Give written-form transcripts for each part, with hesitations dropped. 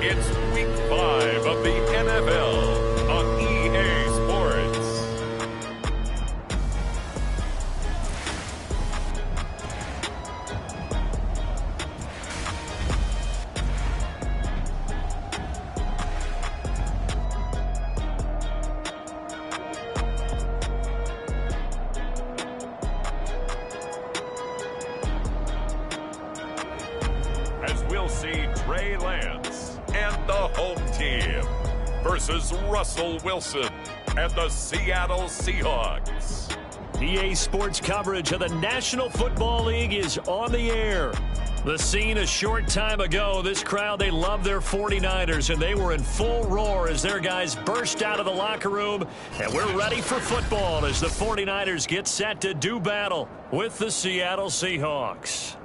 It's Week 5 of the NFL on EA Sports. As we'll see Trey Lance and the home team versus Russell Wilson and the Seattle Seahawks. EA Sports coverage of the National Football League is on the air. The scene a short time ago, this crowd, they love their 49ers, and they were in full roar as their guys burst out of the locker room. And we're ready for football as the 49ers get set to do battle with the Seattle Seahawks.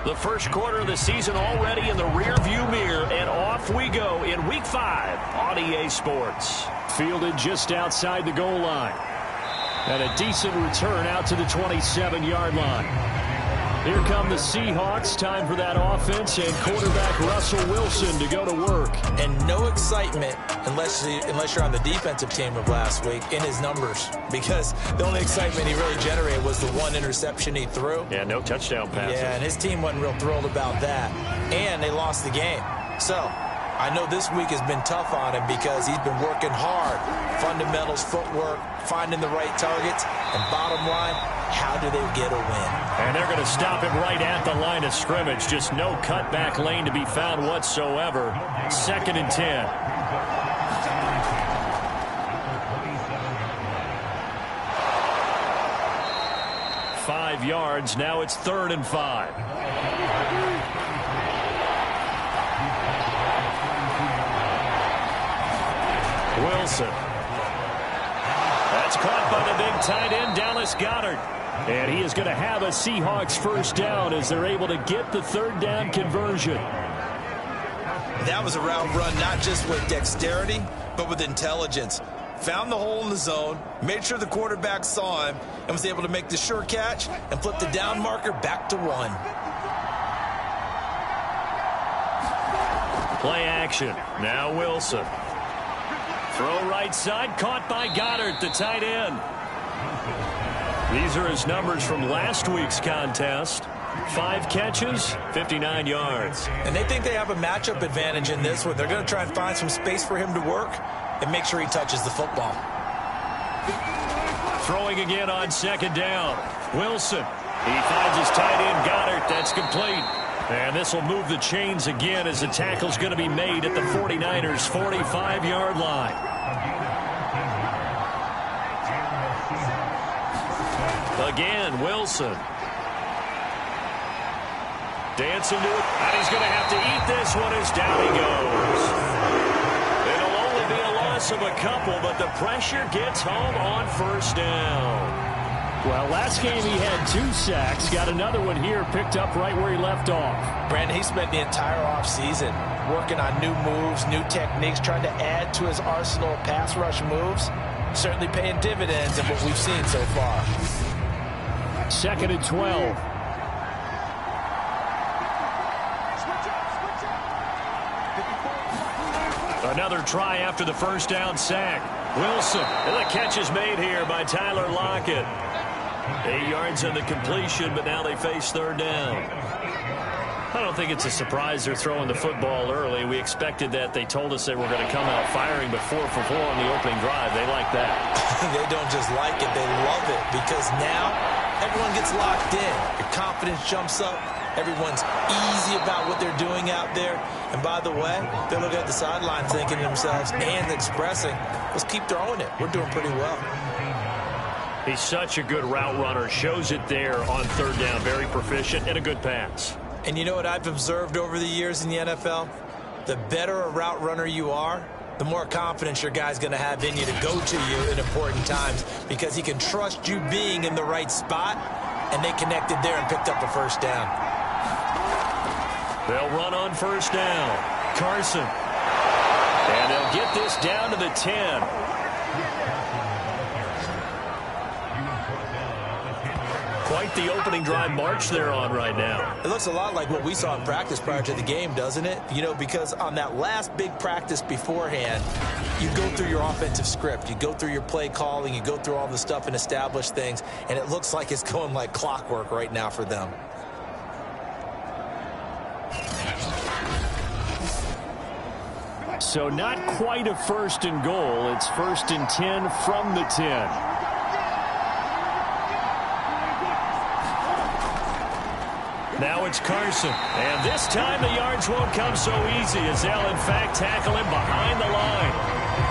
The first quarter of the season already in the rearview mirror, and off we go in Week 5 on EA Sports. Fielded just outside the goal line. And a decent return out to the 27-yard line. Here come the Seahawks. Time for that offense and quarterback Russell Wilson to go to work. And no excitement unless you're on the defensive team of last week in his numbers, because the only excitement he really generated was the one interception he threw. Yeah, no touchdown passes. Yeah, and his team wasn't real thrilled about that. And they lost the game. So I know this week has been tough on him because he's been working hard. Fundamentals, footwork, finding the right targets, and bottom line, how do they get a win? And they're going to stop him right at the line of scrimmage. Just no cutback lane to be found whatsoever. 2nd and 10. Five yards. Now it's 3rd and 5. Wilson. That's caught by the big tight end, Dallas Goedert. And he is going to have a Seahawks first down as they're able to get the 3rd down conversion. That was a route run not just with dexterity, but with intelligence. Found the hole in the zone, made sure the quarterback saw him, and was able to make the sure catch and flip the down marker back to 1. Play action. Now Wilson. Throw right side, caught by Goddard, the tight end. These are his numbers from last week's contest. 5 catches, 59 yards. And they think they have a matchup advantage in this one. They're going to try and find some space for him to work and make sure he touches the football. Throwing again on 2nd down. Wilson. He finds his tight end, Goddard. That's complete. And this will move the chains again as the tackle's going to be made at the 49ers' 45-yard line. Again, Wilson. Dancing to it, and he's going to have to eat this one as down he goes. It'll only be a loss of a couple, but the pressure gets home on 1st down. Well, last game he had 2 sacks. Got another one here, picked up right where he left off. Brandon, he spent the entire offseason working on new moves, new techniques, trying to add to his arsenal of pass rush moves. Certainly paying dividends in what we've seen so far. 2nd and 12. Another try after the 1st down sack. Wilson, and the catch is made here by Tyler Lockett. 8 yards on the completion, but now they face 3rd down. I don't think it's a surprise they're throwing the football early. We expected that. They told us they were going to come out firing, but 4 for 4 on the opening drive. They like that. They don't just like it, they love it, because now everyone gets locked in. Your confidence jumps up. Everyone's easy about what they're doing out there. And by the way, they're looking at the sideline thinking to themselves and expressing, let's keep throwing it. We're doing pretty well. He's such a good route runner. Shows it there on 3rd down. Very proficient and a good pass. And you know what I've observed over the years in the NFL? The better a route runner you are, the more confidence your guy's going to have in you to go to you in important times, because he can trust you being in the right spot, and they connected there and picked up the 1st down. They'll run on 1st down. Carson. And they'll get this down to the 10. Quite the opening drive march they're on right now. It looks a lot like what we saw in practice prior to the game, doesn't it? You know, because on that last big practice beforehand, you go through your offensive script. You go through your play calling. You go through all the stuff and establish things. And it looks like it's going like clockwork right now for them. So not quite a 1st and goal. It's 1st and 10 from the 10. Now it's Carson. And this time the yards won't come so easy as they'll, in fact, tackle him behind the line.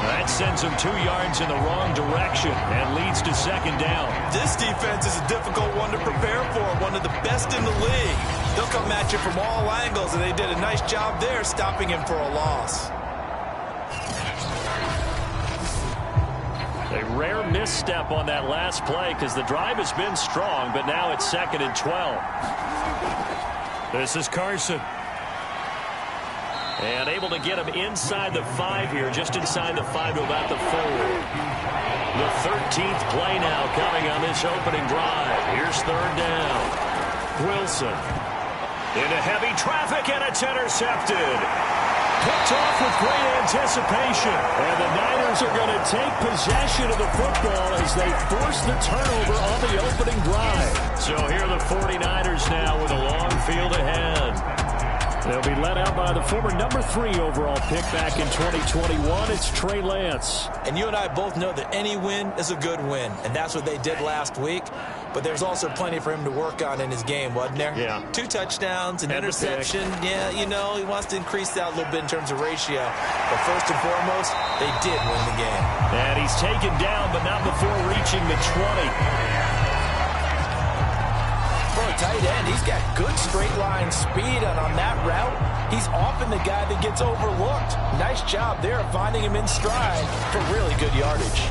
That sends him 2 yards in the wrong direction and leads to 2nd down. This defense is a difficult one to prepare for, one of the best in the league. They'll come at you from all angles, and they did a nice job there stopping him for a loss. A rare misstep on that last play because the drive has been strong, but now it's 2nd and 12. This is Carson. And able to get him inside the 5 here, just inside the 5 to about the 4. The 13th play now coming on this opening drive. Here's 3rd down. Wilson into heavy traffic, and it's intercepted. Picked off with great anticipation. And the Niners are going to take possession of the football as they force the turnover on the opening drive. So here are the 49ers now with a long field ahead. They'll be led out by the former number 3 overall pick back in 2021. It's Trey Lance. And you and I both know that any win is a good win, and that's what they did last week. But there's also plenty for him to work on in his game, wasn't there? Yeah. 2 touchdowns, an interception. Yeah, you know, he wants to increase that a little bit in terms of ratio. But first and foremost, they did win the game. And he's taken down, but not before reaching the 20. For a tight end, he's got good straight line speed, and on that route, he's often the guy that gets overlooked. Nice job there of finding him in stride for really good yardage.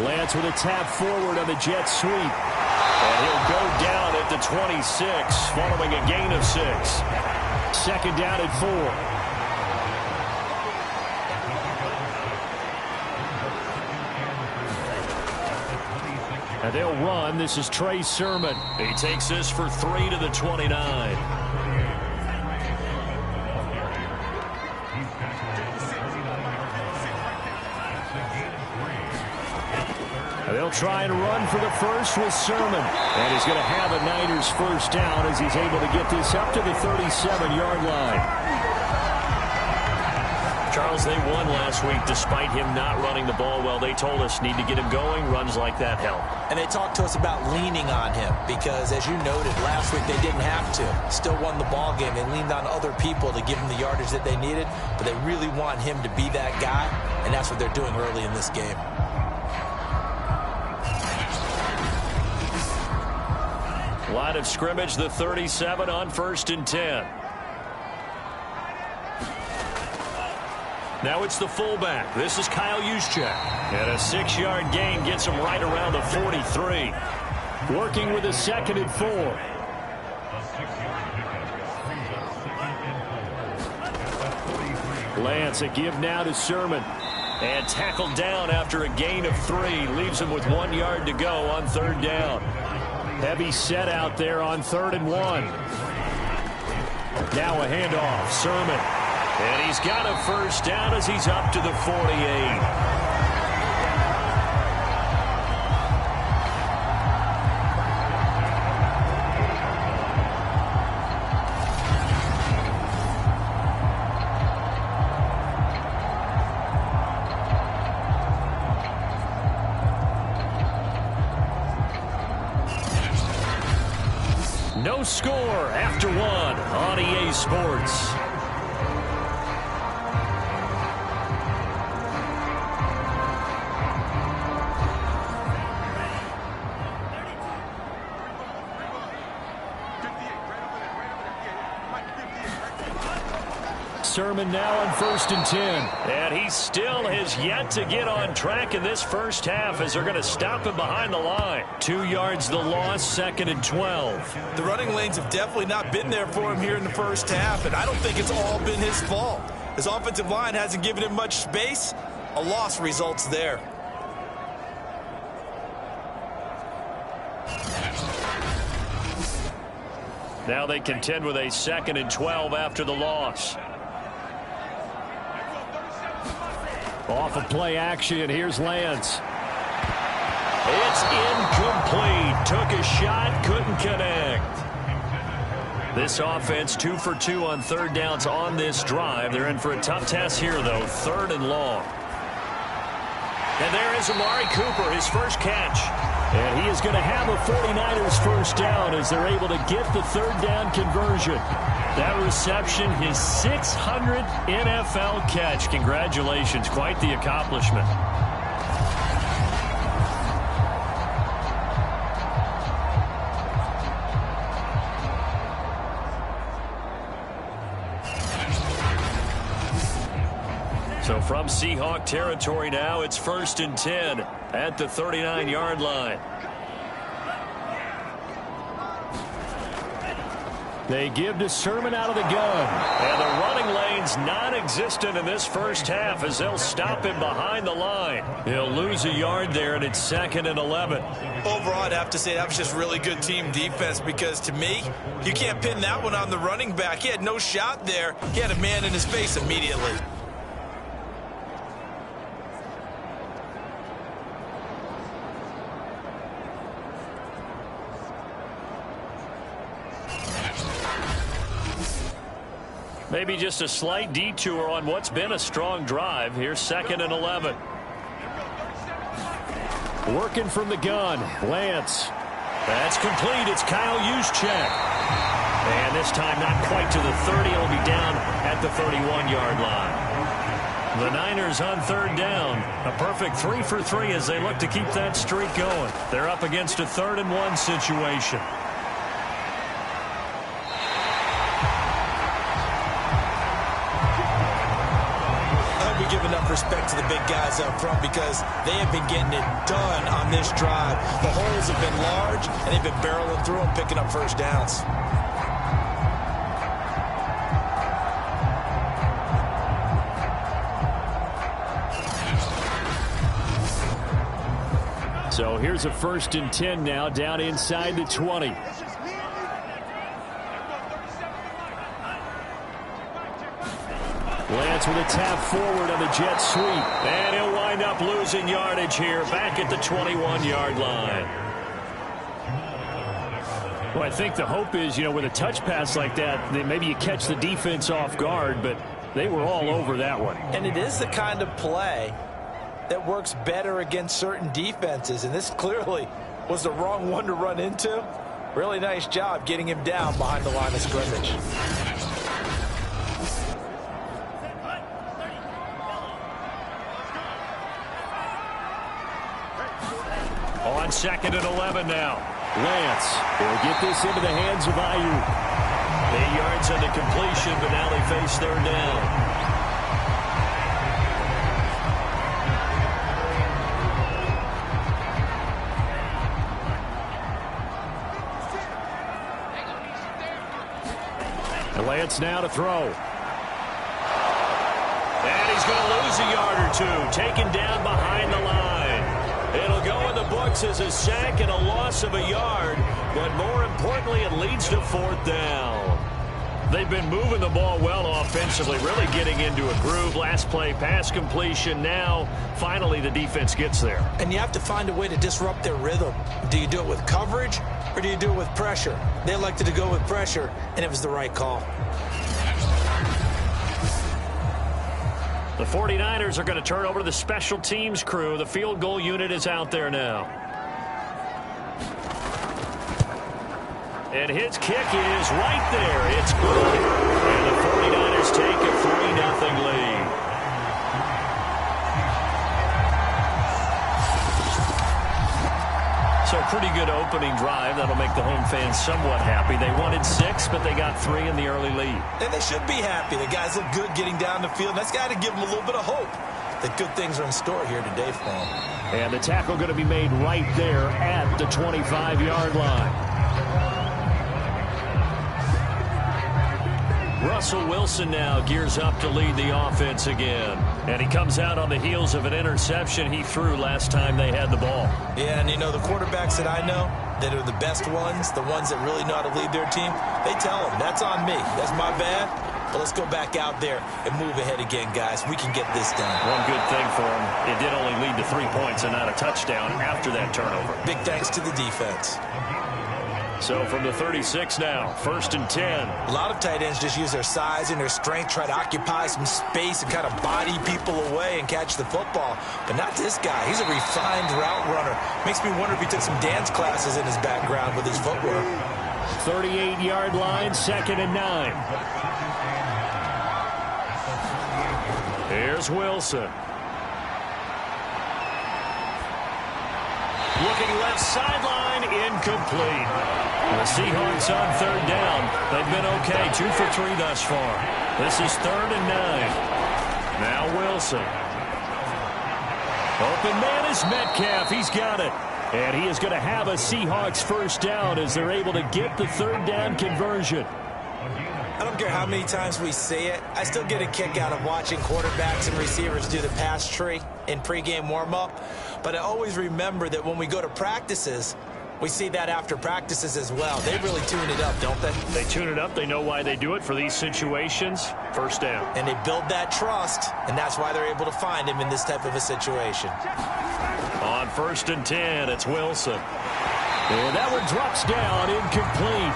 Lance with a tap forward on the jet sweep. And he'll go down at the 26, following a gain of 6. 2nd down at 4. And they'll run. This is Trey Sermon. He takes this for 3 to the 29. They'll try and run for the first with Sermon. And he's going to have a Niners 1st down as he's able to get this up to the 37-yard line. Charles, they won last week despite him not running the ball well. They told us need to get him going. Runs like that help. And they talked to us about leaning on him because, as you noted, last week they didn't have to. Still won the ball game. They leaned on other people to give them the yardage that they needed, but they really want him to be that guy, and that's what they're doing early in this game. Line of scrimmage, the 37 on 1st and 10. Now it's the fullback. This is Kyle Juszczyk. And a 6-yard gain gets him right around the 43. Working with a 2nd and 4. Lance, a give now to Sermon. And tackled down after a gain of 3. Leaves him with 1 yard to go on 3rd down. Heavy set out there on 3rd and 1. Now a handoff. Sermon. And he's got a 1st down as he's up to the 48. No score after 1 on EA Sports. Sermon now on 1st and 10. And he still has yet to get on track in this first half as they're going to stop him behind the line. 2 yards the loss, 2nd and 12. The running lanes have definitely not been there for him here in the first half, and I don't think it's all been his fault. His offensive line hasn't given him much space. A loss results there. Now they contend with a 2nd and 12 after the loss. Off of play action, here's Lance. It's incomplete. Took a shot, couldn't connect. This offense 2 for 2 on 3rd downs on this drive. They're in for a tough test here, though, 3rd and long. And there is Amari Cooper, his first catch. And he is going to have a 49ers first down as they're able to get the 3rd down conversion. That reception, his 600th NFL catch. Congratulations, quite the accomplishment. So from Seahawk territory now, it's 1st and 10 at the 39-yard line. They give to Sermon out of the gun. And the running lane's non-existent in this first half as they'll stop him behind the line. He'll lose a yard there, and it's 2nd and 11. Overall, I'd have to say that was just really good team defense because, to me, you can't pin that one on the running back. He had no shot there. He had a man in his face immediately. Maybe just a slight detour on what's been a strong drive. Here's 2nd and 11. Working from the gun, Lance. That's complete. It's Kyle Juszczyk. And this time not quite to the 30. It'll be down at the 31-yard line. The Niners on 3rd down. A perfect 3 for 3 as they look to keep that streak going. They're up against a 3rd and 1 situation. Give enough respect to the big guys up front because they have been getting it done on this drive. The holes have been large, and they've been barreling through them, picking up first downs. So here's a 1st and 10 now, down inside the 20. Lance with a tap forward on the jet sweep. And he'll wind up losing yardage here back at the 21-yard line. Well, I think the hope is, with a touch pass like that, that maybe you catch the defense off guard, but they were all over that one. And it is the kind of play that works better against certain defenses, and this clearly was the wrong one to run into. Really nice job getting him down behind the line of scrimmage. On 2nd and 11 now. Lance will get this into the hands of Ayuk. 8 yards on the completion, but now they face 3rd down. And Lance now to throw. And he's going to lose a yard or two, taken down behind the line. It'll go in the books as a sack and a loss of a yard, but more importantly, it leads to 4th down. They've been moving the ball well offensively, really getting into a groove. Last play, pass completion. Now, finally, the defense gets there. And you have to find a way to disrupt their rhythm. Do you do it with coverage, or do you do it with pressure? They elected to go with pressure, and it was the right call. The 49ers are going to turn over to the special teams crew. The field goal unit is out there now. And his kick is right there. It's good. And the 49ers take a 3-0 lead. So pretty good opening drive. That'll make the home fans somewhat happy. They wanted 6, but they got 3 in the early lead. And they should be happy. The guys look good getting down the field. That's got to give them a little bit of hope that good things are in store here today for them. And the tackle going to be made right there at the 25-yard line. Russell Wilson now gears up to lead the offense again. And he comes out on the heels of an interception he threw last time they had the ball. Yeah, and you know, the quarterbacks that I know that are the best ones, the ones that really know how to lead their team, they tell them, that's on me. That's my bad. But let's go back out there and move ahead again, guys. We can get this done. One good thing for him, it did only lead to 3 points and not a touchdown after that turnover. Big thanks to the defense. So from the 36 now, 1st and 10. A lot of tight ends just use their size and their strength, try to occupy some space and kind of body people away and catch the football. But not this guy. He's a refined route runner. Makes me wonder if he took some dance classes in his background with his footwork. 38-yard line, 2nd and 9. Here's Wilson. Looking left sideline, incomplete. The Seahawks on 3rd down. They've been okay, 2 for 3 thus far. This is 3rd and 9. Now Wilson. Open man is Metcalf. He's got it. And he is going to have a Seahawks 1st down as they're able to get the 3rd down conversion. I don't care how many times we see it. I still get a kick out of watching quarterbacks and receivers do the pass tree in pregame warm-up. But I always remember that when we go to practices, we see that after practices as well. They really tune it up, don't they? They tune it up. They know why they do it for these situations. 1st down. And they build that trust, and that's why they're able to find him in this type of a situation. On 1st and 10, it's Wilson. And that one drops down, incomplete.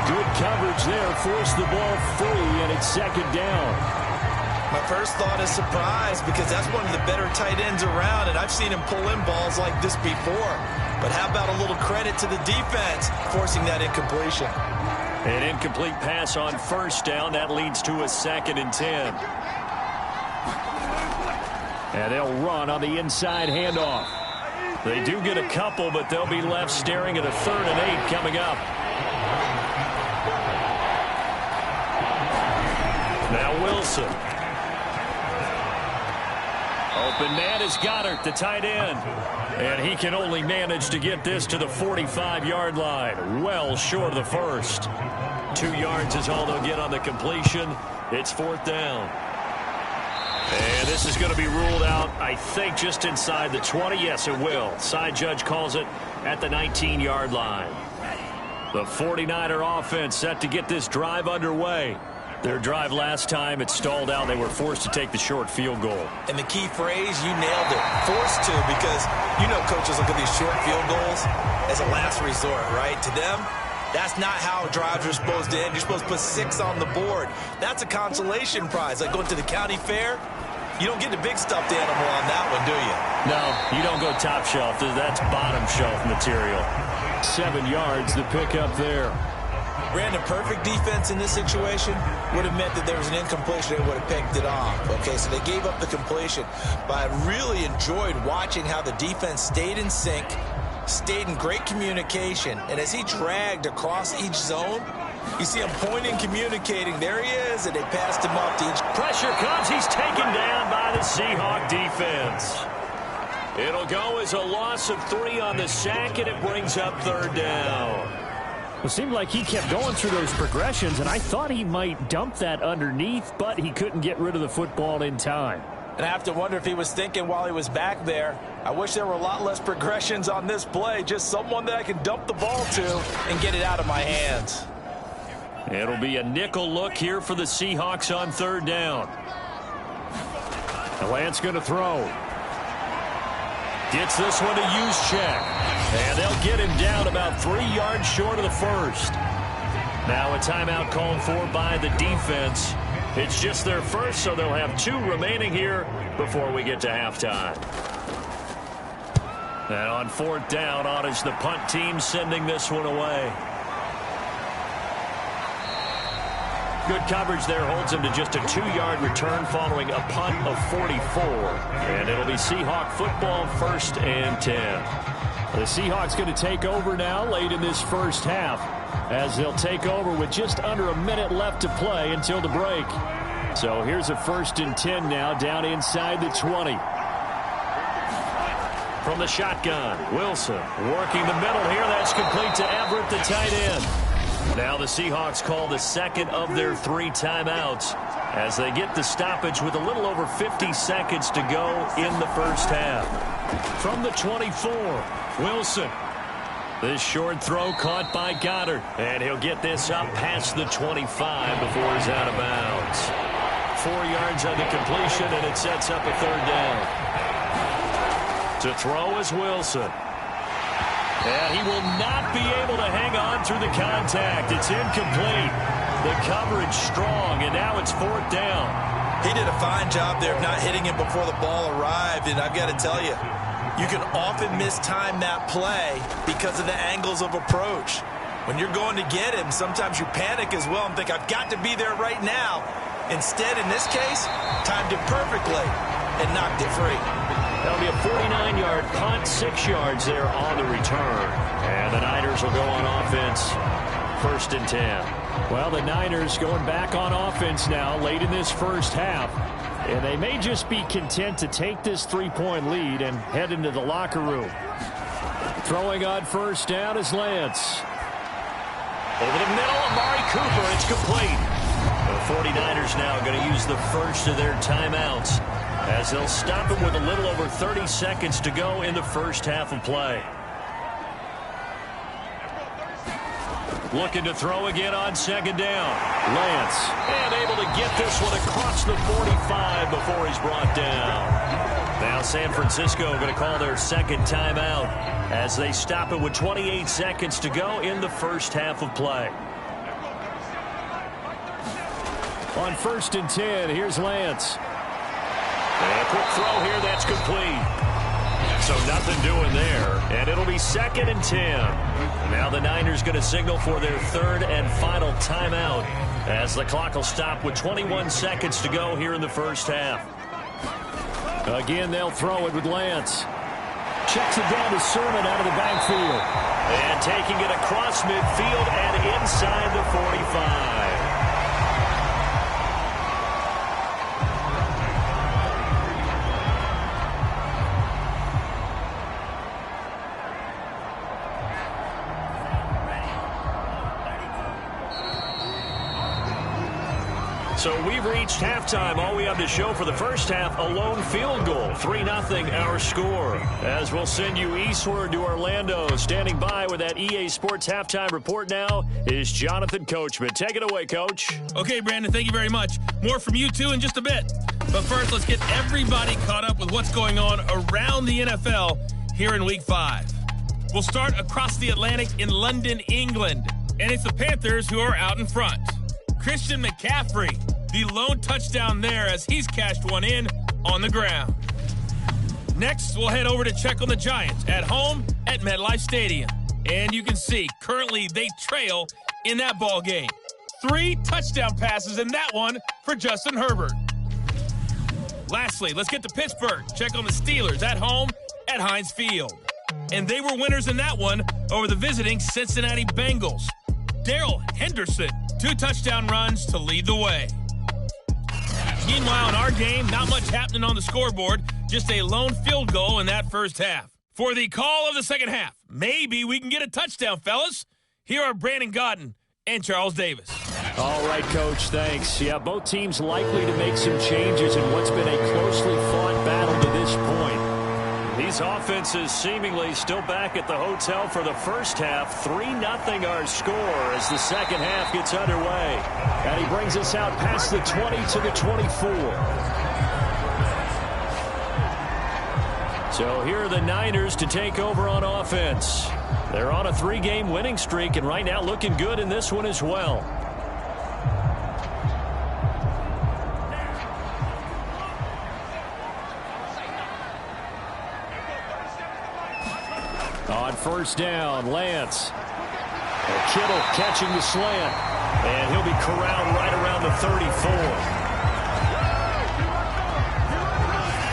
Good coverage there, forced the ball free, and it's 2nd down. My first thought is surprise because that's one of the better tight ends around, and I've seen him pull in balls like this before. But how about a little credit to the defense forcing that incompletion? An incomplete pass on 1st down. That leads to a 2nd and 10. And they'll run on the inside handoff. They do get a couple, but they'll be left staring at a 3rd and 8 coming up. Now Wilson. Open man is Goddard, the tight end. And he can only manage to get this to the 45-yard line. Well short of the 1st. 2 yards is all they'll get on the completion. It's 4th down. And this is going to be ruled out, I think, just inside the 20. Yes, it will. Side judge calls it at the 19-yard line. The 49er offense set to get this drive underway. Their drive last time, it stalled out. They were forced to take the short field goal. And the key phrase, you nailed it. Forced to, because you know coaches look at these short field goals as a last resort, right? To them, that's not how drives are supposed to end. You're supposed to put 6 on the board. That's a consolation prize. Like going to the county fair, you don't get the big stuffed animal on that one, do you? No, you don't go top shelf. That's bottom shelf material. 7 yards, the pickup there. Brandon, perfect defense in this situation would have meant that there was an incompletion. They would have picked it off. Okay, so they gave up the completion. But I really enjoyed watching how the defense stayed in sync, stayed in great communication. And as he dragged across each zone, you see him pointing, communicating. There he is, and they passed him up to each. Pressure comes. He's taken down by the Seahawk defense. It'll go as a loss of 3 on the sack, and it brings up 3rd down. It seemed like he kept going through those progressions, and I thought he might dump that underneath, but he couldn't get rid of the football in time. And I have to wonder if he was thinking while he was back there, I wish there were a lot less progressions on this play, just someone that I can dump the ball to and get it out of my hands. It'll be a nickel look here for the Seahawks on 3rd down. Lance going to throw. Gets this one to Juszczyk. And they'll get him down about 3 yards short of the 1st. Now a timeout called for by the defense. It's just their 1st, so they'll have 2 remaining here before we get to halftime. And on 4th down, on is the punt team sending this one away. Good coverage there holds him to just a 2-yard return following a punt of 44. And it'll be Seahawk football, 1st and 10. The Seahawks going to take over now late in this first half, as they'll take over with just under a minute left to play until the break. So here's a 1st and 10 now, down inside the 20. From the shotgun, Wilson working the middle here. That's complete to Everett, the tight end. Now the Seahawks call the second of their 3 timeouts as they get the stoppage with a little over 50 seconds to go in the first half. From the 24, Wilson. This short throw caught by Goddard, and he'll get this up past the 25 before he's out of bounds. 4 yards on the completion, and it sets up a 3rd down. To throw is Wilson. And he will not be able to hang on through the contact. It's incomplete. The coverage strong, and now it's 4th down. He did a fine job there of not hitting him before the ball arrived, and I've got to tell you, you can often mistime that play because of the angles of approach. When you're going to get him, sometimes you panic as well and think, I've got to be there right now. Instead, in this case, timed it perfectly and knocked it free. That'll be a 49-yard punt, 6 yards there on the return. And the Niners will go on offense, 1st and 10. Well, the Niners going back on offense now late in this first half. And they may just be content to take this 3-point lead and head into the locker room. Throwing on 1st down is Lance. Over the middle, Amari Cooper. It's complete. The 49ers now going to use the first of their timeouts as they'll stop it with a little over 30 seconds to go in the first half of play. Looking to throw again on 2nd down. Lance. And able to get this one across the 45 before he's brought down. Now San Francisco going to call their 2nd timeout as they stop it with 28 seconds to go in the first half of play. On 1st and 10, here's Lance. And a quick throw here, that's complete. So nothing doing there, and it'll be 2nd and 10. Now the Niners going to signal for their 3rd and final timeout as the clock will stop with 21 seconds to go here in the first half. Again, they'll throw it with Lance. Checks it down to Sermon out of the backfield. And taking it across midfield and inside the 45. So we've reached halftime. All we have to show for the first half, a lone field goal. 3-0 our score. As we'll send you eastward to Orlando. Standing by with that EA Sports halftime report now is Jonathan Coachman. Take it away, Coach. Okay, Brandon, thank you very much. More from you two in just a bit. But first, let's get everybody caught up with what's going on around the NFL here in Week 5. We'll start across the Atlantic in London, England. And it's the Panthers who are out in front. Christian McCaffrey, the lone touchdown there as he's cashed one in on the ground. Next, we'll head over to check on the Giants at home at MetLife Stadium. And you can see, currently they trail in that ball game. 3 touchdown passes in that one for Justin Herbert. Lastly, let's get to Pittsburgh. Check on the Steelers at home at Heinz Field. And they were winners in that one over the visiting Cincinnati Bengals. Darrell Henderson, 2 touchdown runs to lead the way. Meanwhile, in our game, not much happening on the scoreboard, just a lone field goal in that first half. For the call of the second half, maybe we can get a touchdown, fellas. Here are Brandon Gaudin and Charles Davis. All right, Coach, thanks. Yeah, both teams likely to make some changes in what's been a closely fought battle to this point. These offenses seemingly still back at the hotel for the first half. 3-0 our score as the second half gets underway. And he brings us out past the 20 to the 24. So here are the Niners to take over on offense. They're on a 3-game winning streak and right now looking good in this one as well. On first down, Lance. Kittle catching the slant. And he'll be corralled right around the 34.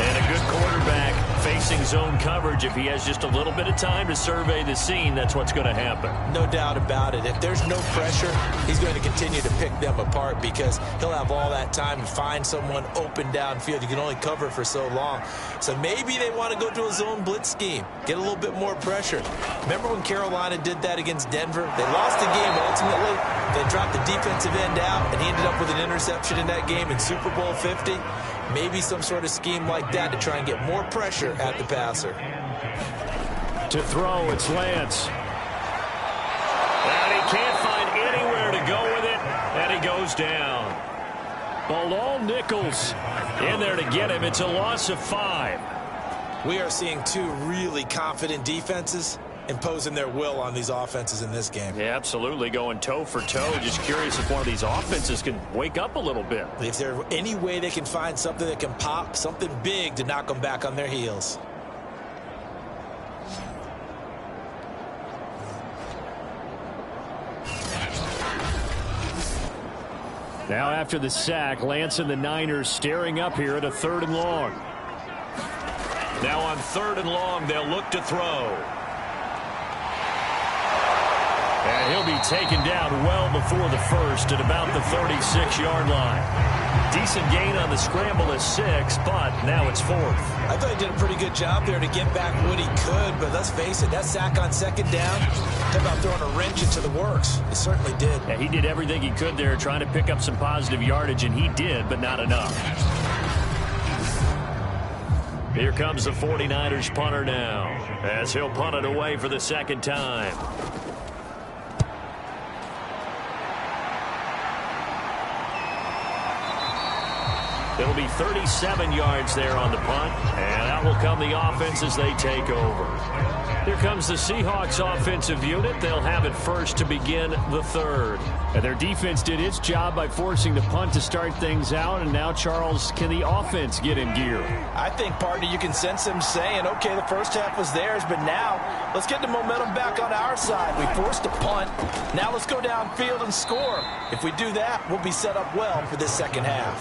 And a good quarterback facing zone coverage, if he has just a little bit of time to survey the scene, that's what's going to happen. No doubt about it. If there's no pressure, he's going to continue to pick them apart because he'll have all that time to find someone open downfield. You can only cover for so long. So maybe they want to go to a zone blitz scheme, get a little bit more pressure. Remember when Carolina did that against Denver? They lost the game ultimately. They dropped the defensive end out, and he ended up with an interception in that game in Super Bowl 50. Maybe some sort of scheme like that to try and get more pressure at the passer. To throw, it's Lance. And he can't find anywhere to go with it, and he goes down. Bilal Nichols in there to get him. It's a loss of 5. We are seeing two really confident defenses imposing their will on these offenses in this game. Yeah, absolutely, going toe for toe. Just curious if one of these offenses can wake up a little bit. If there's any way they can find something that can pop, something big to knock them back on their heels. Now after the sack, Lance and the Niners staring up here at a 3rd and long. Now on 3rd and long, they'll look to throw. And he'll be taken down well before the first at about the 36-yard line. Decent gain on the scramble is 6, but now it's 4th. I thought he did a pretty good job there to get back what he could, but let's face it, that sack on 2nd down, talk about throwing a wrench into the works. He certainly did. Yeah, he did everything he could there trying to pick up some positive yardage, and he did, but not enough. Here comes the 49ers punter now, as he'll punt it away for the 2nd time. It'll be 37 yards there on the punt, and out will come the offense as they take over. Here comes the Seahawks offensive unit. They'll have it first to begin the 3rd. And their defense did its job by forcing the punt to start things out, and now, Charles, can the offense get in gear? I think, partner, you can sense them saying, okay, the first half was theirs, but now let's get the momentum back on our side. We forced a punt. Now let's go downfield and score. If we do that, we'll be set up well for this 2nd half.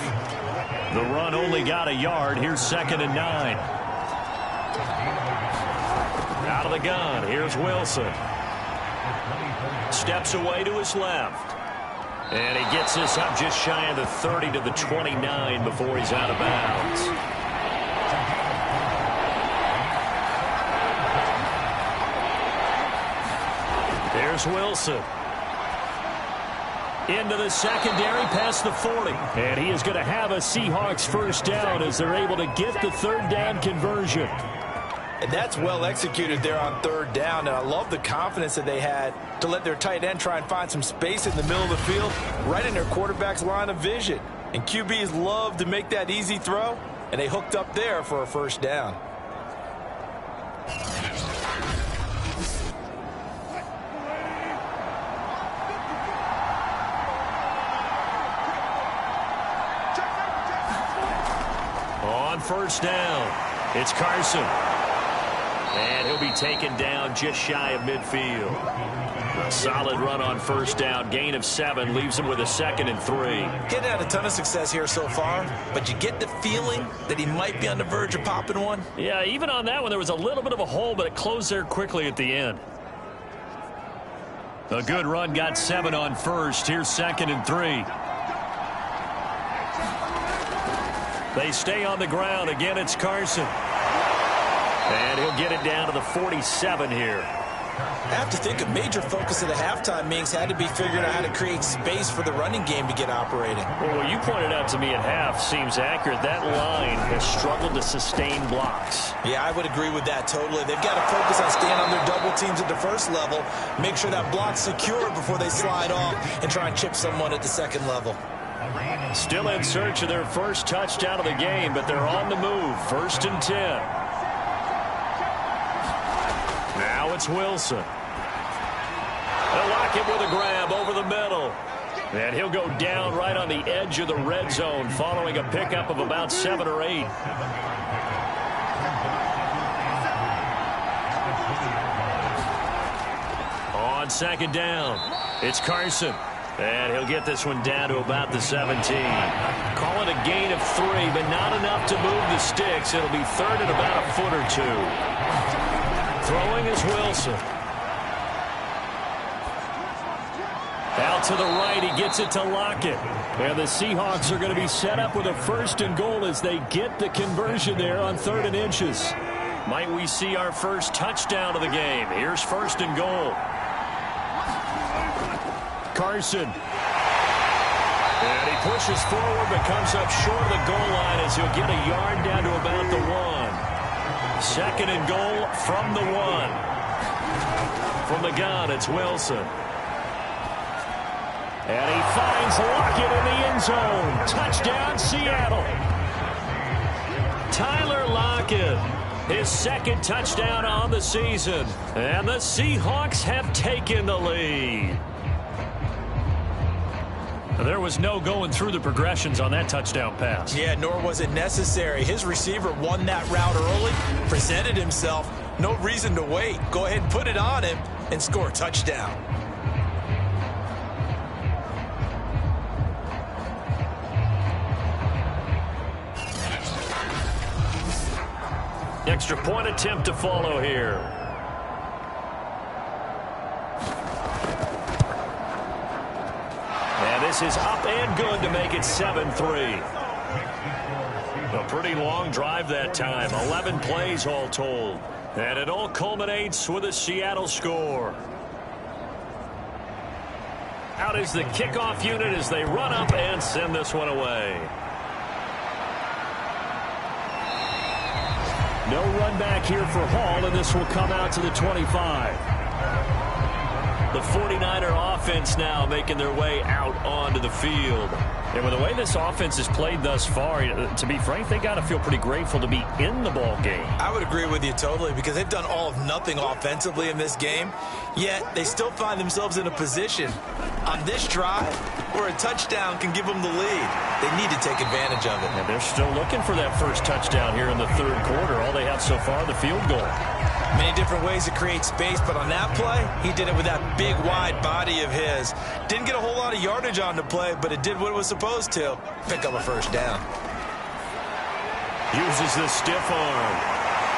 The run only got a yard. Here's 2nd and 9. Out of the gun. Here's Wilson. Steps away to his left. And he gets this up just shy of the 30 to the 29 before he's out of bounds. There's Wilson. Into the secondary past the 40. And he is going to have a Seahawks first down as they're able to get the 3rd down conversion. And that's well executed there on 3rd down. And I love the confidence that they had to let their tight end try and find some space in the middle of the field, right in their quarterback's line of vision. And QBs love to make that easy throw, and they hooked up there for a first down. On 1st down, it's Carson. And he'll be taken down just shy of midfield. A solid run on 1st down. Gain of 7 leaves him with a 2nd and 3. Getting had a ton of success here so far, but you get the feeling that he might be on the verge of popping one. Yeah, even on that one, there was a little bit of a hole, but it closed there quickly at the end. A good run got 7 on 1st. Here's 2nd and 3. They stay on the ground. Again, it's Carson. And he'll get it down to the 47 here. I have to think a major focus of the halftime meetings had to be figuring out how to create space for the running game to get operating. Well, what you pointed out to me at half seems accurate. That line has struggled to sustain blocks. Yeah, I would agree with that totally. They've got to focus on staying on their double teams at the first level, make sure that block's secure before they slide off and try and chip someone at the 2nd level. Still in search of their first touchdown of the game, but they're on the move. 1st and 10. Now it's Wilson. They'll lock him with a grab over the middle. And he'll go down right on the edge of the red zone following a pickup of about 7 or 8. On 2nd down, it's Carson. And he'll get this one down to about the 17. Call it a gain of 3, but not enough to move the sticks. It'll be third and about a foot or two. Throwing is Wilson. Out to the right, he gets it to Lockett. And the Seahawks are going to be set up with a 1st and goal as they get the conversion there on 3rd and inches. Might we see our first touchdown of the game? Here's 1st and goal. Carson. And he pushes forward but comes up short of the goal line as he'll get a yard down to about the 1. 2nd and goal from the 1. From the gun, it's Wilson. And he finds Lockett in the end zone. Touchdown, Seattle. Tyler Lockett, his 2nd touchdown on the season. And the Seahawks have taken the lead. There was no going through the progressions on that touchdown pass. Yeah, nor was it necessary. His receiver won that route early, presented himself. No reason to wait. Go ahead and put it on him and score a touchdown. Extra point attempt to follow here. And this is up and good to make it 7-3. A pretty long drive that time. 11 plays all told. And it all culminates with a Seattle score. Out is the kickoff unit as they run up and send this one away. No run back here for Hall, and this will come out to the 25. The 49er offense now making their way out onto the field. And with the way this offense has played thus far, to be frank, they got to feel pretty grateful to be in the ball game. I would agree with you totally because they've done all of nothing offensively in this game, yet they still find themselves in a position on this drive where a touchdown can give them the lead. They need to take advantage of it. And they're still looking for that first touchdown here in the 3rd quarter. All they have so far, the field goal. Many different ways to create space, but on that play, he did it with that big, wide body of his. Didn't get a whole lot of yardage on the play, but it did what it was supposed to. Pick up a 1st down. Uses the stiff arm.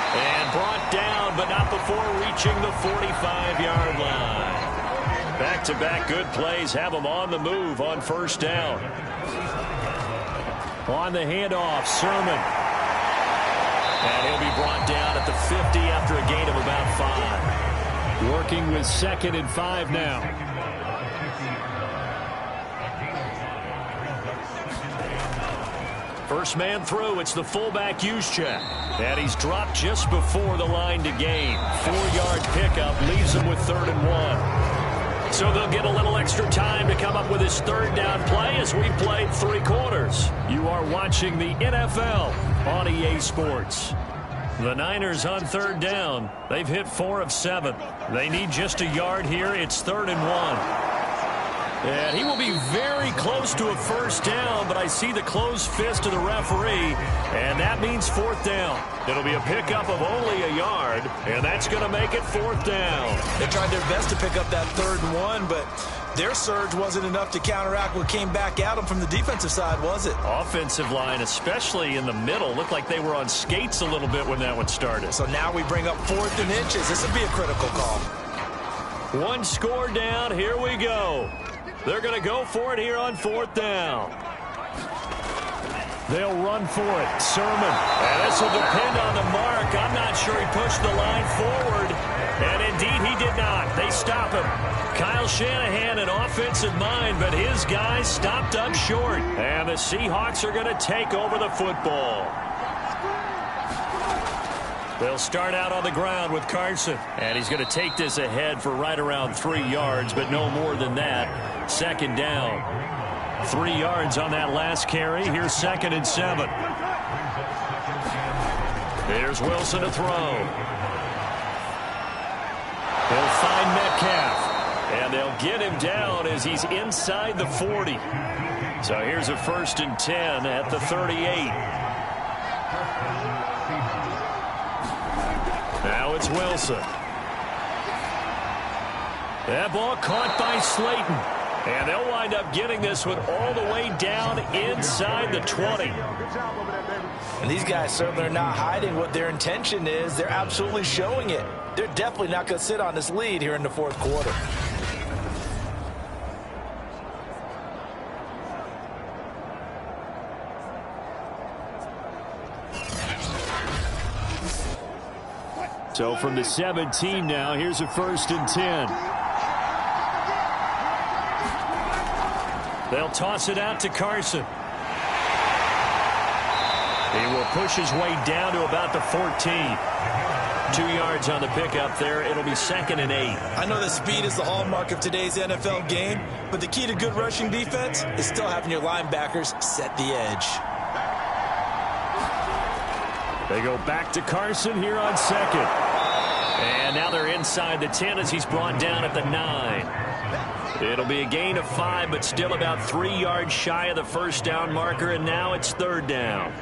And brought down, but not before reaching the 45-yard line. Back-to-back good plays have them on the move on 1st down. On the handoff, Sermon. And he'll be brought down at the 50 after a gain of about 5. Working with 2nd and 5 now. First man through, it's the fullback Juszczyk. And he's dropped just before the line to gain. 4-yard pickup leaves him with 3rd and 1. So they'll get a little extra time to come up with his 3rd down play as we played 3 quarters. You are watching the NFL on EA Sports. The Niners on 3rd down. They've hit 4 of 7. They need just a yard here. It's 3rd and 1. And he will be very close to a 1st down, but I see the closed fist of the referee, and that means 4th down. It'll be a pickup of only a yard, and that's going to make it 4th down. They tried their best to pick up that 3rd and 1, but their surge wasn't enough to counteract what came back at them from the defensive side, was it? Offensive line, especially in the middle, looked like they were on skates a little bit when that one started. So now we bring up 4th and inches. This would be a critical call. 1 score down. Here we go. They're going to go for it here on 4th down. They'll run for it. Sermon. And this will depend on the mark. I'm not sure he pushed the line forward. And indeed, he did not. They stop him. Kyle Shanahan, an offensive mind, but his guys stopped up short. And the Seahawks are going to take over the football. They'll start out on the ground with Carson. And he's going to take this ahead for right around 3 yards, but no more than that. 2nd down. 3 yards on that last carry. Here's 2nd and 7. Here's Wilson to throw. He'll find Metcalf. And they'll get him down as he's inside the 40. So here's a 1st and 10 at the 38. Now it's Wilson. That ball caught by Slayton. And they'll wind up getting this one all the way down inside the 20. And these guys certainly are not hiding what their intention is. They're absolutely showing it. They're definitely not going to sit on this lead here in the fourth quarter. So from the 17 now, here's a 1st and 10. They'll toss it out to Carson. He will push his way down to about the 14. 2 yards on the pickup there. It'll be 2nd and 8. I know that speed is the hallmark of today's NFL game, but the key to good rushing defense is still having your linebackers set the edge. They go back to Carson here on 2nd. And now they're inside the 10 as he's brought down at the 9. It'll be a gain of 5, but still about 3 yards shy of the 1st down marker, and now it's 3rd down.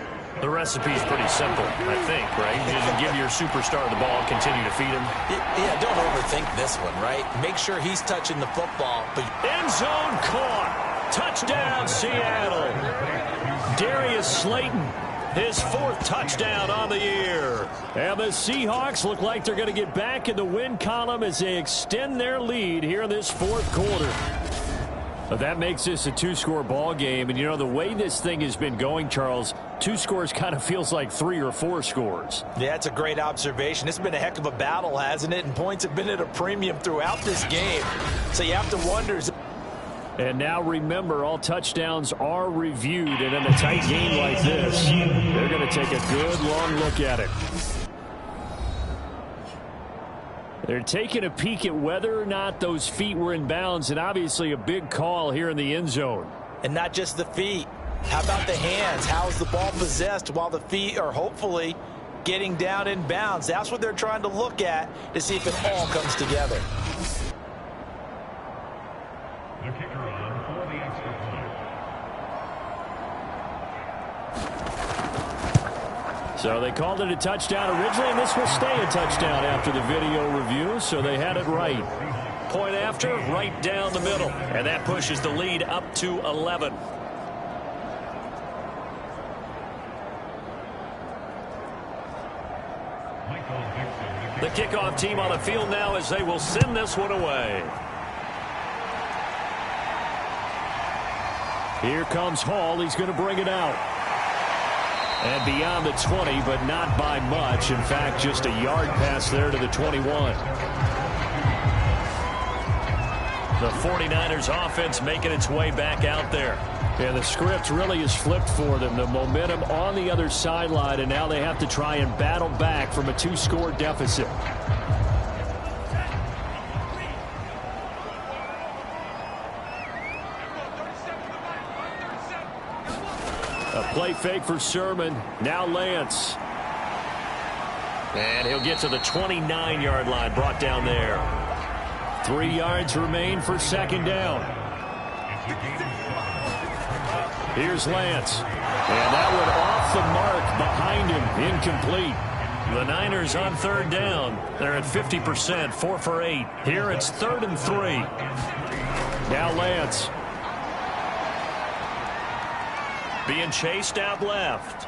The recipe's pretty simple, I think, right? You just give your superstar the ball, continue to feed him. Yeah, don't overthink this one, right? Make sure he's touching the football. But end zone caught. Touchdown, Seattle. Darius Slayton, his 4th touchdown on the year. And the Seahawks look like they're going to get back in the win column as they extend their lead here in this 4th quarter. But that makes this a 2-score ball game. And, you know, the way this thing has been going, Charles, 2 scores kind of feels like 3 or 4 scores. Yeah, that's a great observation. It's been a heck of a battle, hasn't it? And points have been at a premium throughout this game. So you have to wonder. And now remember, all touchdowns are reviewed. And in a tight game like this, they're going to take a good long look at it. They're taking a peek at whether or not those feet were in bounds, and obviously a big call here in the end zone. And not just the feet. How about the hands? How's the ball possessed while the feet are hopefully getting down in bounds? That's what they're trying to look at to see if it all comes together. The kicker on for the extra point. So they called it a touchdown originally, and this will stay a touchdown after the video review, so they had it right. Point after, right down the middle, and that pushes the lead up to 11. The kickoff team on the field now as they will send this one away. Here comes Hall. He's going to bring it out. And beyond the 20, but not by much. In fact, just a yard pass there to the 21. The 49ers offense making its way back out there. And the script really is flipped for them. The momentum on the other sideline, and now they have to try and battle back from a 2-score deficit. A play fake for Sermon. Now Lance. And he'll get to the 29-yard line, brought down there. 3 yards remain for 2nd down. Here's Lance. And that one off the mark behind him. Incomplete. The Niners on 3rd down. They're at 50%, 4 for 8. Here it's 3rd and 3. Now Lance. Being chased out left.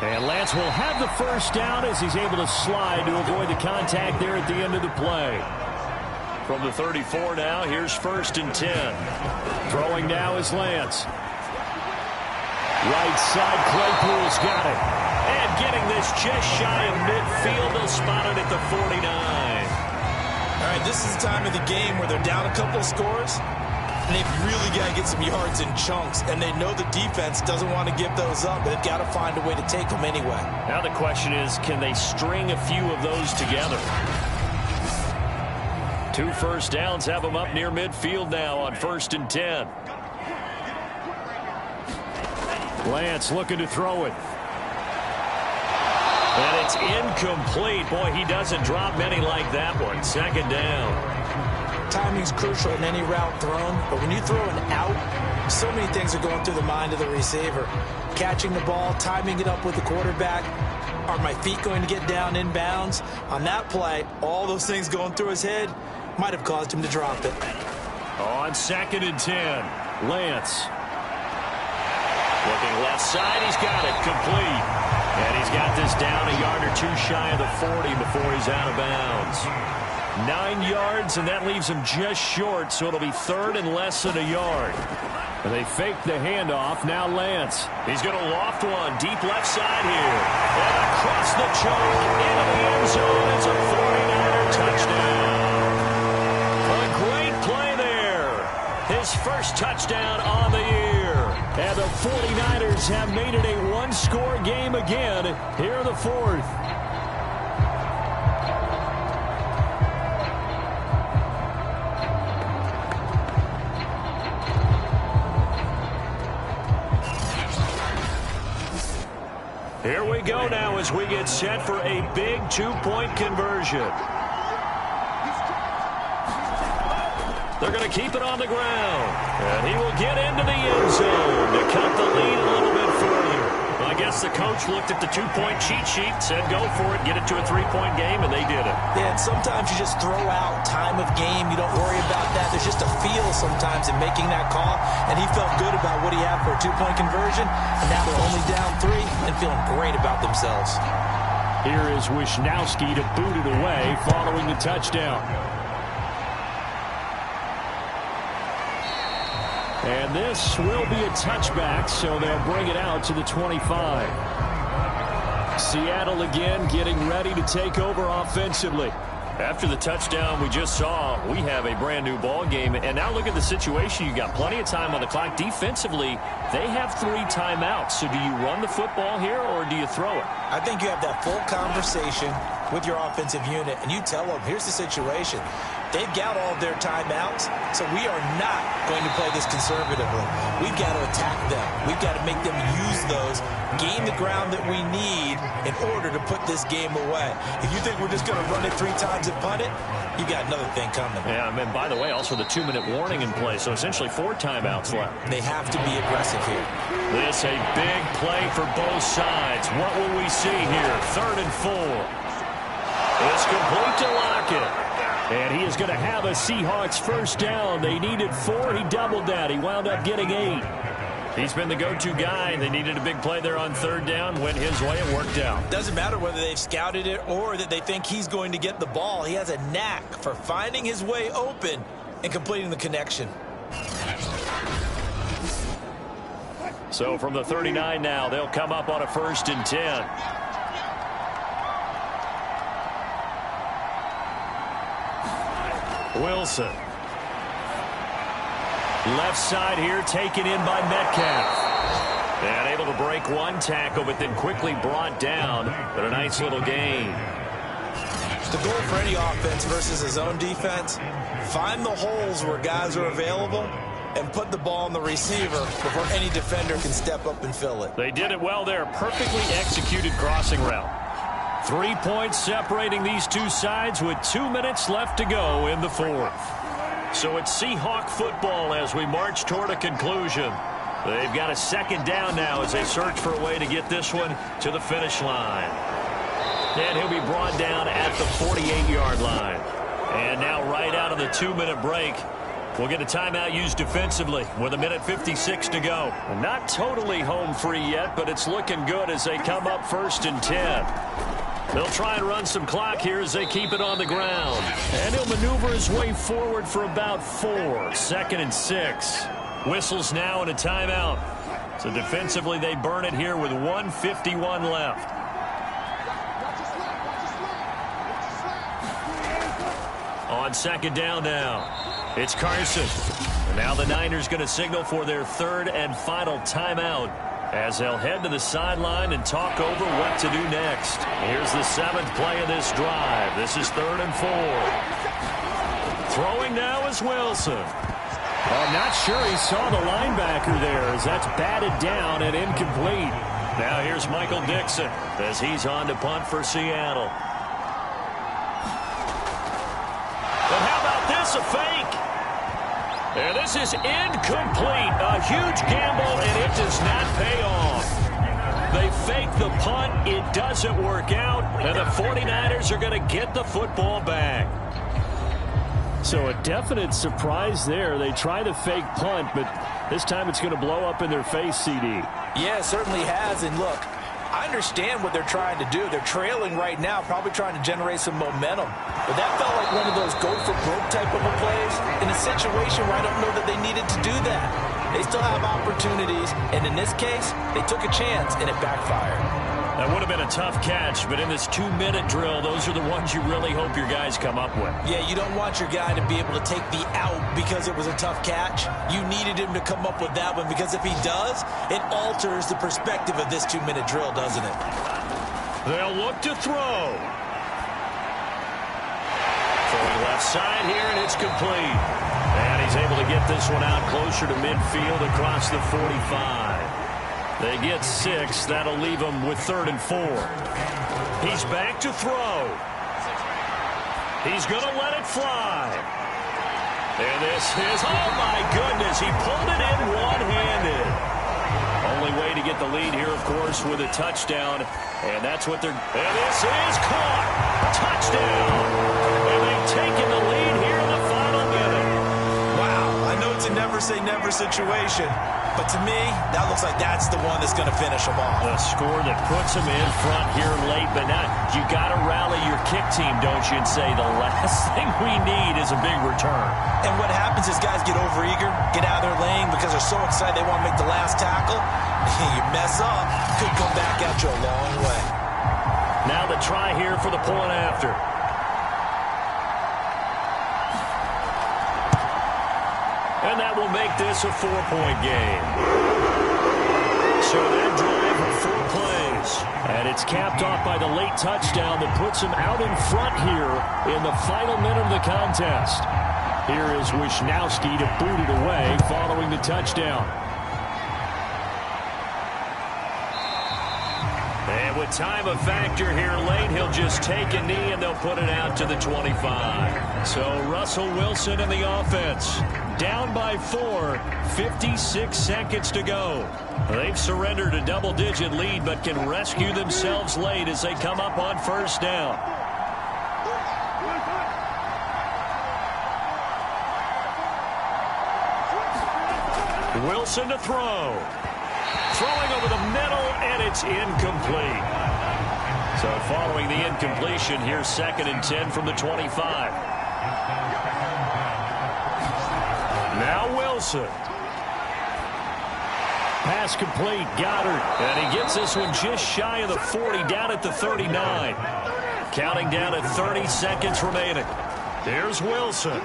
And Lance will have the 1st down as he's able to slide to avoid the contact there at the end of the play. From the 34 now, here's 1st and 10. Throwing now is Lance. Right side, Claypool's got it. And getting this just shy of midfield, they'll spot it at the 49. All right, this is the time of the game where they're down a couple of scores, and they've really got to get some yards in chunks, and they know the defense doesn't want to give those up, but they've got to find a way to take them anyway. Now the question is, can they string a few of those together? 2 first downs have them up near midfield now on 1st and 10. Lance looking to throw it. And it's incomplete. Boy, he doesn't drop many like that one. 2nd down. Timing's crucial in any route thrown, but when you throw an out, so many things are going through the mind of the receiver. Catching the ball, timing it up with the quarterback. Are my feet going to get down in bounds? On that play, all those things going through his head might have caused him to drop it. On 2nd and 10, Lance. Looking left side, he's got it complete. And he's got this down a yard or two shy of the 40 before he's out of bounds. 9 yards, and that leaves him just short, so it'll be 3rd and less than a yard. And they fake the handoff. Now Lance. He's going to loft one deep left side here. And across the choke into the end zone. It's a 49er touchdown. A great play there. His first touchdown on the year. And the 49ers have made it a one-score game again here in the 4th. Here we go now as we get set for a big 2-point conversion. They're going to keep it on the ground. And he will get into the end zone to cut the lead a little bit further. Well, I guess the coach looked at the 2-point cheat sheet, said go for it, get it to a 3-point game, and they did it. Yeah, and sometimes you just throw out time of game. You don't worry about that. There's just a feel sometimes in making that call, and he felt good about what he had for a 2-point conversion, and now they're only down 3 and feeling great about themselves. Here is Wisnowski to boot it away following the touchdown. And this will be a touchback, so they'll bring it out to the 25. Seattle again getting ready to take over offensively. After the touchdown we just saw, we have a brand new ball game. And now look at the situation. You got plenty of time on the clock. Defensively, they have 3 timeouts. So do you run the football here or do you throw it? I think you have that full conversation with your offensive unit, and you tell them, here's the situation. They've got all of their timeouts, so we are not going to play this conservatively. We've got to attack them. We've got to make them use those, gain the ground that we need in order to put this game away. If you think we're just going to run it 3 times and punt it, you got another thing coming. Yeah, and by the way, also the 2-minute warning in play, so essentially 4 timeouts left. They have to be aggressive here. This a big play for both sides. What will we see here? 3rd and 4. It's complete to Lockett. And he is going to have a Seahawks first down. They needed 4. He doubled that. He wound up getting 8. He's been the go-to guy. They needed a big play there on 3rd down. Went his way. It worked out. Doesn't matter whether they've scouted it or that they think he's going to get the ball. He has a knack for finding his way open and completing the connection. So from the 39 now, they'll come up on a 1st and 10. Wilson. Left side here taken in by Metcalf. And able to break one tackle, but then quickly brought down. But a nice little gain. The goal for any offense versus his own defense, find the holes where guys are available and put the ball on the receiver before any defender can step up and fill it. They did it well there. Perfectly executed crossing route. 3 points separating these two sides with 2 minutes left to go in the 4th. So it's Seahawk football as we march toward a conclusion. They've got a 2nd down now as they search for a way to get this one to the finish line. And he'll be brought down at the 48-yard line. And now right out of the 2-minute break, we'll get a timeout used defensively with 1:56 to go. Not totally home free yet, but it's looking good as they come up 1st and 10. They'll try and run some clock here as they keep it on the ground. And he'll maneuver his way forward for about 4. 2nd and 6. Whistles now and a timeout. So defensively, they burn it here with 1:51 left. On 2nd down now, it's Carson. And now the Niners going to signal for their 3rd and final timeout as they'll head to the sideline and talk over what to do next. Here's the 7th play of this drive. This is 3rd and 4. Throwing now is Wilson. I'm not sure he saw the linebacker there as that's batted down and incomplete. Now here's Michael Dixon as he's on to punt for Seattle. But how about this, a fake? And this is incomplete. A huge gamble, and it does not pay off. They fake the punt. It doesn't work out, and the 49ers are going to get the football back. So a definite surprise there. They try the fake punt, but this time it's going to blow up in their face, CD. Yeah, it certainly has. And look, I understand what they're trying to do. They're trailing right now, probably trying to generate some momentum. But that felt like one of those go-for-broke type of a plays in a situation where I don't know that they needed to do that. They still have opportunities, and in this case, they took a chance, and it backfired. That would have been a tough catch, but in this 2-minute drill, those are the ones you really hope your guys come up with. Yeah, you don't want your guy to be able to take the out because it was a tough catch. You needed him to come up with that one, because if he does, it alters the perspective of this 2-minute drill, doesn't it? They'll look to throw. Throwing left side here, and it's complete. And he's able to get this one out closer to midfield across the 45. They get 6. That'll leave them with 3rd and 4. He's back to throw. He's going to let it fly. And this is, oh my goodness, he pulled it in one-handed. Only way to get the lead here, of course, with a touchdown. And that's what they're, and this is caught. Touchdown. And they've taken the lead here in the final minute. Wow, I know it's a never-say-never situation. But to me, that looks like that's the one that's going to finish them off. A score that puts them in front here late, but now you got to rally your kick team, don't you, and say the last thing we need is a big return. And what happens is guys get overeager, get out of their lane because they're so excited they want to make the last tackle. You mess up, could come back at you a long way. Now the try here for the point after. And that will make this a 4-point game. So that drive of 4 plays. And it's capped off by the late touchdown that puts him out in front here in the final minute of the contest. Here is Wisnowski to boot it away following the touchdown. And with time a factor here late, he'll just take a knee and they'll put it out to the 25. So Russell Wilson and the offense down by 4, 56 seconds to go. They've surrendered a double-digit lead but can rescue themselves late as they come up on 1st down. Wilson to throw. Throwing over the middle, and it's incomplete. So following the incompletion, here's 2nd and 10 from the 25. Now Wilson. Pass complete, Goddard. And he gets this one just shy of the 40, down at the 39. Counting down at 30 seconds remaining. Here's Wilson.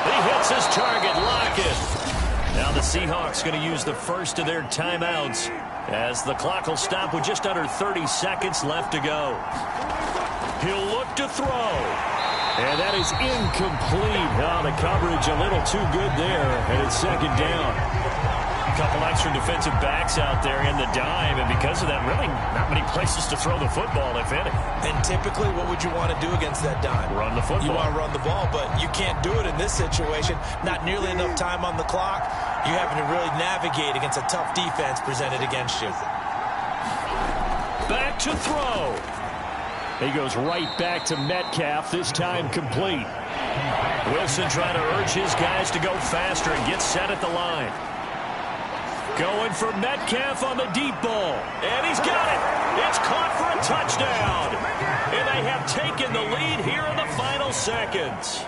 He hits his target, Lockett. Now the Seahawks going to use the first of their timeouts as the clock will stop with just under 30 seconds left to go. He'll look to throw. And that is incomplete. Oh, the coverage a little too good there, and it's 2nd down. A couple extra defensive backs out there in the dime, and because of that, really not many places to throw the football, if any. And typically, what would you want to do against that dime? Run the football. You want to run the ball, but you can't do it in this situation. Not nearly enough time on the clock. You're having to really navigate against a tough defense presented against you. Back to throw. He goes right back to Metcalf, this time complete. Wilson trying to urge his guys to go faster and get set at the line. Going for Metcalf on the deep ball. And he's got it. It's caught for a touchdown. And they have taken the lead here in the final seconds.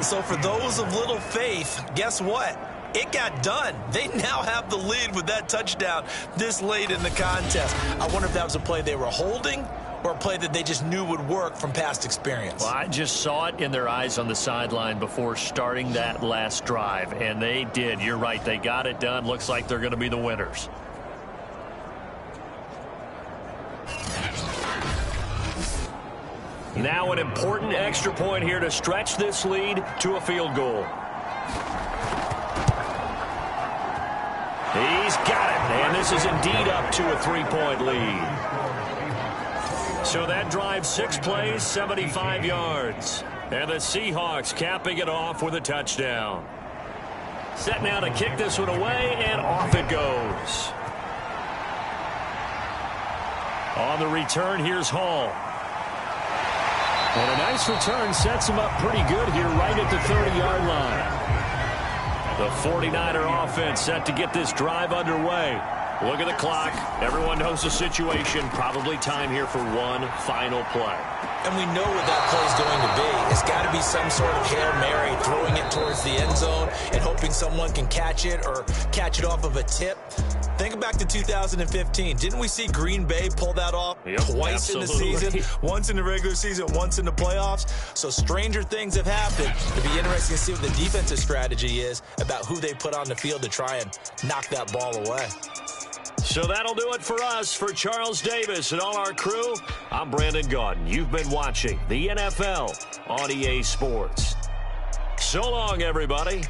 So for those of little faith, guess what? It got done. They now have the lead with that touchdown this late in the contest. I wonder if that was a play they were holding or a play that they just knew would work from past experience. Well, I just saw it in their eyes on the sideline before starting that last drive, and they did. You're right. They got it done. Looks like they're going to be the winners. Now an important extra point here to stretch this lead to a field goal. He's got it, and this is indeed up to a 3-point lead. So that drive, 6 plays, 75 yards. And the Seahawks capping it off with a touchdown. Set now to kick this one away, and off it goes. On the return, here's Hall. And a nice return sets him up pretty good here right at the 30-yard line. The 49er offense set to get this drive underway. Look at the clock. Everyone knows the situation. Probably time here for one final play. And we know what that play is going to be. It's got to be some sort of Hail Mary, throwing it towards the end zone and hoping someone can catch it or catch it off of a tip. Think back to 2015. Didn't we see Green Bay pull that off twice in the season? Once in the regular season, once in the playoffs. So stranger things have happened. It'll be interesting to see what the defensive strategy is about who they put on the field to try and knock that ball away. So that'll do it for us. For Charles Davis and all our crew, I'm Brandon Gaudin. You've been watching the NFL on EA Sports. So long, everybody.